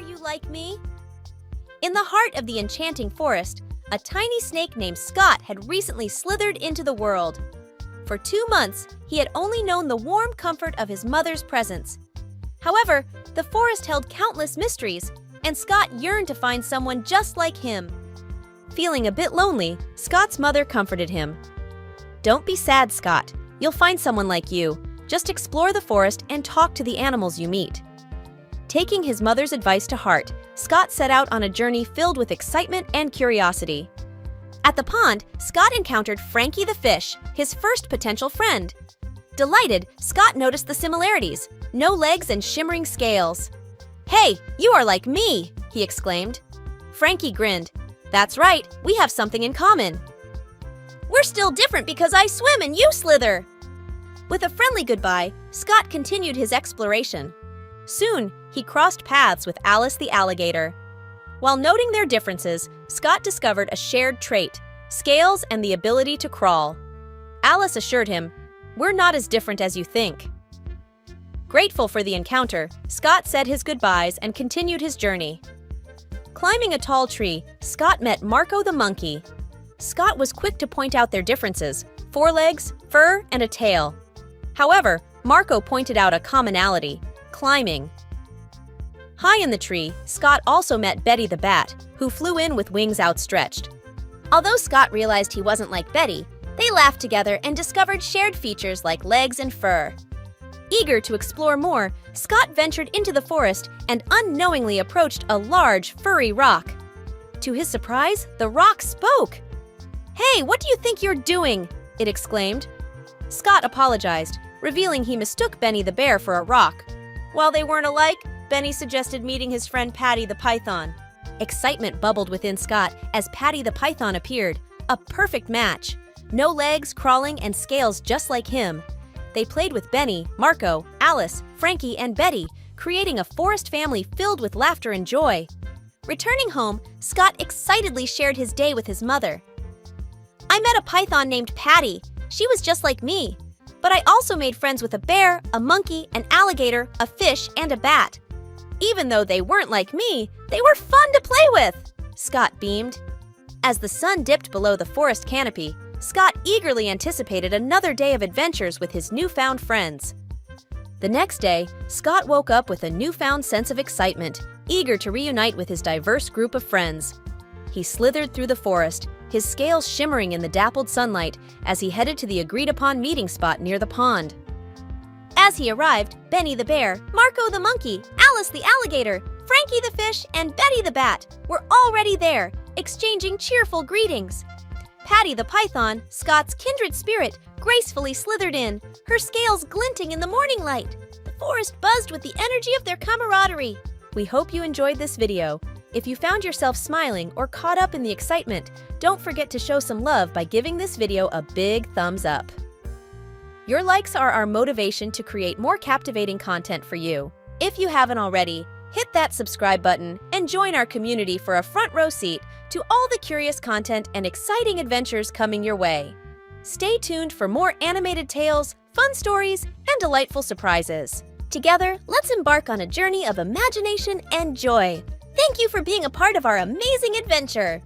you like me? In the heart of the enchanting forest, a tiny snake named Scott had recently slithered into the world. For 2 months, he had only known the warm comfort of his mother's presence. However, the forest held countless mysteries, and Scott yearned to find someone just like him. Feeling a bit lonely, Scott's mother comforted him. "Don't be sad, Scott. You'll find someone like you. Just explore the forest and talk to the animals you meet." Taking his mother's advice to heart, Scott set out on a journey filled with excitement and curiosity. At the pond, Scott encountered Frankie the fish, his first potential friend. Delighted, Scott noticed the similarities: no legs and shimmering scales. "Hey, you are like me!" he exclaimed. Frankie grinned. "That's right, we have something in common. We're still different because I swim and you slither." With a friendly goodbye, Scott continued his exploration. Soon, he crossed paths with Alice the alligator. While noting their differences, Scott discovered a shared trait: scales and the ability to crawl. Alice assured him, "We're not as different as you think." Grateful for the encounter, Scott said his goodbyes and continued his journey. Climbing a tall tree, Scott met Marco the monkey. Scott was quick to point out their differences: 4 legs, fur, and a tail. However, Marco pointed out a commonality: climbing. High in the tree, Scott also met Betty the bat, who flew in with wings outstretched. Although Scott realized he wasn't like Betty, they laughed together and discovered shared features like legs and fur. Eager to explore more, Scott ventured into the forest and unknowingly approached a large, furry rock. To his surprise, the rock spoke. "Hey, what do you think you're doing?" it exclaimed. Scott apologized, revealing he mistook Benny the bear for a rock. While they weren't alike, Benny suggested meeting his friend Patty the python. Excitement bubbled within Scott as Patty the python appeared, a perfect match. No legs, crawling, and scales just like him. They played with Benny, Marco, Alice, Frankie, and Betty, creating a forest family filled with laughter and joy. Returning home, Scott excitedly shared his day with his mother. "I met a python named Patty. She was just like me. But I also made friends with a bear, a monkey, an alligator, a fish, and a bat. Even though they weren't like me, they were fun to play with," Scott beamed. As the sun dipped below the forest canopy, Scott eagerly anticipated another day of adventures with his newfound friends. The next day, Scott woke up with a newfound sense of excitement, eager to reunite with his diverse group of friends. He slithered through the forest, his scales shimmering in the dappled sunlight as he headed to the agreed-upon meeting spot near the pond. As he arrived, Benny the bear, Marco the monkey, Alice the alligator, Frankie the fish, and Betty the bat were already there, exchanging cheerful greetings. Patty the python, Scott's kindred spirit, gracefully slithered in, her scales glinting in the morning light. The forest buzzed with the energy of their camaraderie. We hope you enjoyed this video. If you found yourself smiling or caught up in the excitement, don't forget to show some love by giving this video a big thumbs up. Your likes are our motivation to create more captivating content for you. If you haven't already, hit that subscribe button and join our community for a front row seat to all the curious content and exciting adventures coming your way. Stay tuned for more animated tales, fun stories, and delightful surprises. Together, let's embark on a journey of imagination and joy. Thank you for being a part of our amazing adventure!